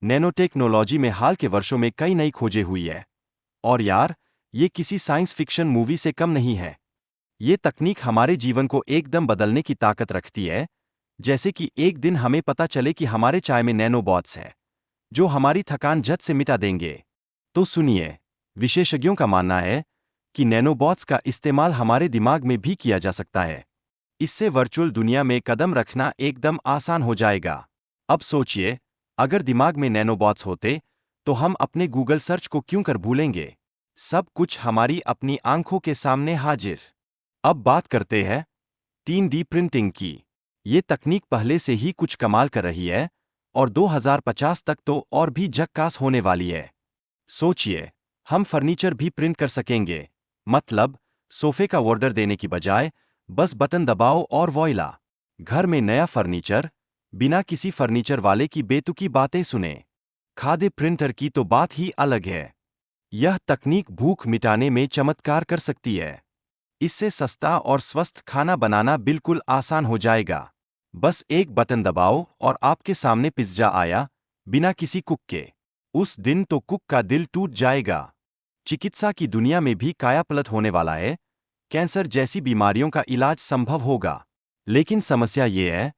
Nano technology में हाल के वर्षों में कई नई खोजें हुई है। और यार, ये किसी साइंस फिक्शन मूवी से कम नहीं है। ये तकनीक हमारे जीवन को एकदम बदलने की ताकत रखती है। जैसे कि एक दिन हमें पता चले कि हमारे चाय में नैनोबॉट्स है, जो हमारी थकान झट से मिटा देंगे। तो सुनिए, विशेषज्ञों का मानना है कि नैनोबॉट्स का इस्तेमाल हमारे दिमाग में भी किया जा सकता है। इससे वर्चुअल दुनिया में कदम रखना एकदम आसान हो जाएगा। अब सोचिए, अगर दिमाग में नैनोबॉट्स होते, तो हम अपने गूगल सर्च को क्यों कर भूलेंगे। सब कुछ हमारी अपनी आंखों के सामने हाजिर। अब बात करते हैं 3D प्रिंटिंग की। ये तकनीक पहले से ही कुछ कमाल कर रही है, और 2050 तक तो और भी झक्कास होने वाली है। सोचिए, हम फर्नीचर भी प्रिंट कर सकेंगे। मतलब, सोफे का ऑर्डर देने की बजाय बस बटन दबाओ और वॉइला, घर में नया फर्नीचर, बिना किसी फर्नीचर वाले की बेतुकी बातें सुने। खाद्य प्रिंटर की तो बात ही अलग है। यह तकनीक भूख मिटाने में चमत्कार कर सकती है। इससे सस्ता और स्वस्थ खाना बनाना बिल्कुल आसान हो जाएगा। बस एक बटन दबाओ और आपके सामने पिज्जा आया, बिना किसी कुक के। उस दिन तो कुक का दिल टूट जाएगा। चिकित्सा की दुनिया में भी कायापलट होने वाला है। कैंसर जैसी बीमारियों का इलाज संभव होगा। लेकिन समस्या ये है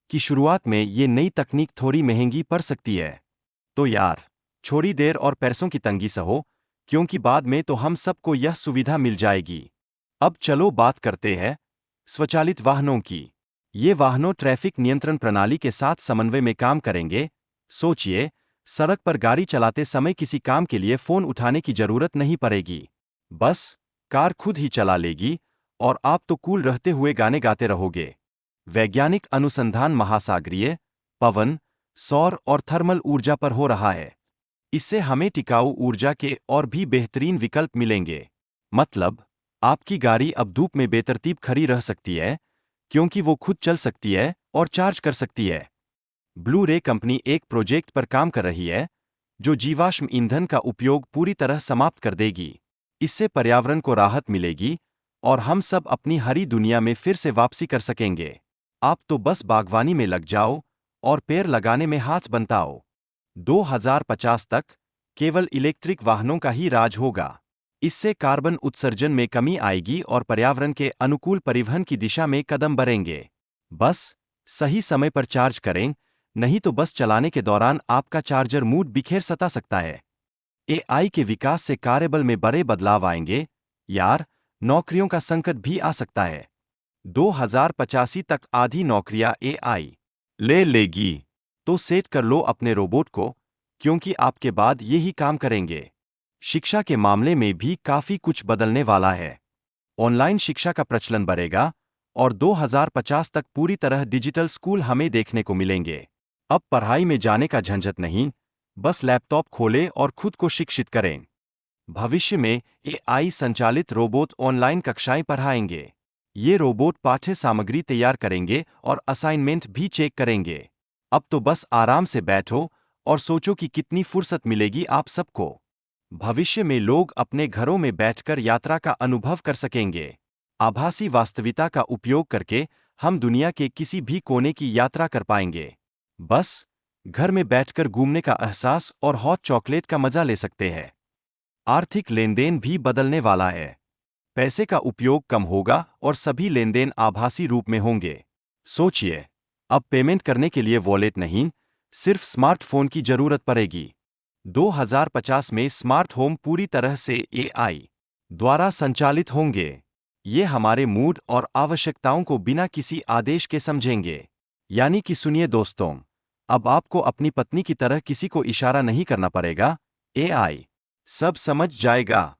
कि शुरुआत में ये नई तकनीक थोड़ी महंगी पड़ सकती है। तो यार, छोड़ी देर और पैसों की तंगी सहो, क्योंकि बाद में तो हम सबको यह सुविधा मिल जाएगी। अब चलो बात करते हैं स्वचालित वाहनों की। ये वाहनों ट्रैफिक नियंत्रण प्रणाली के साथ समन्वय में काम करेंगे। सोचिए, सड़क पर गाड़ी चलाते समय किसी काम के लिए फोन उठाने की जरूरत नहीं पड़ेगी। बस कार खुद ही चला लेगी, और आप तो कूल रहते हुए गाने गाते रहोगे। वैज्ञानिक अनुसंधान महासागरीय, पवन, सौर और थर्मल ऊर्जा पर हो रहा है। इससे हमें टिकाऊ ऊर्जा के और भी बेहतरीन विकल्प मिलेंगे। मतलब, आपकी गाड़ी अब धूप में बेतरतीब खड़ी रह सकती है, क्योंकि वो खुद चल सकती है और चार्ज कर सकती है। ब्लू रे कंपनी एक प्रोजेक्ट पर काम कर रही है, जो जीवाश्म ईंधन का उपयोग पूरी तरह समाप्त कर देगी। इससे पर्यावरण को राहत मिलेगी, और हम सब अपनी हरी दुनिया में फिर से वापसी कर सकेंगे। आप तो बस बागवानी में लग जाओ और पेड़ लगाने में हाथ बंटाओ। 2050 तक केवल इलेक्ट्रिक वाहनों का ही राज होगा। इससे कार्बन उत्सर्जन में कमी आएगी और पर्यावरण के अनुकूल परिवहन की दिशा में कदम बढ़ेंगे। बस सही समय पर चार्ज करें, नहीं तो बस चलाने के दौरान आपका चार्जर मूड बिखेर सता सकता है। एआई के विकास से कार्यबल में बड़े बदलाव आएंगे। यार, नौकरियों का संकट भी आ सकता है। 2085 तक आधी नौकरियां एआई ले लेगी। तो सेट कर लो अपने रोबोट को, क्योंकि आपके बाद ये ही काम करेंगे। शिक्षा के मामले में भी काफी कुछ बदलने वाला है। ऑनलाइन शिक्षा का प्रचलन बढ़ेगा, और 2050 तक पूरी तरह डिजिटल स्कूल हमें देखने को मिलेंगे। अब पढ़ाई में जाने का झंझट नहीं, बस लैपटॉप खोलें और खुद को शिक्षित करें। भविष्य में एआई संचालित रोबोट ऑनलाइन कक्षाएं पढ़ाएंगे। ये रोबोट पाठ्य सामग्री तैयार करेंगे और असाइनमेंट भी चेक करेंगे। अब तो बस आराम से बैठो और सोचो कि कितनी फुर्सत मिलेगी आप सबको। भविष्य में लोग अपने घरों में बैठकर यात्रा का अनुभव कर सकेंगे। आभासी वास्तविकता का उपयोग करके हम दुनिया के किसी भी कोने की यात्रा कर पाएंगे। बस घर में बैठकर घूमने का एहसास और हॉट चॉकलेट का मजा ले सकते हैं। आर्थिक लेनदेन भी बदलने वाला है। पैसे का उपयोग कम होगा और सभी लेनदेन आभासी रूप में होंगे। सोचिए, अब पेमेंट करने के लिए वॉलेट नहीं, सिर्फ स्मार्टफोन की जरूरत पड़ेगी। 2050 में स्मार्ट होम पूरी तरह से एआई द्वारा संचालित होंगे। ये हमारे मूड और आवश्यकताओं को बिना किसी आदेश के समझेंगे। यानी कि सुनिए दोस्तों, अब आपको अपनी पत्नी की तरह किसी को इशारा नहीं करना पड़ेगा। एआई सब समझ जाएगा।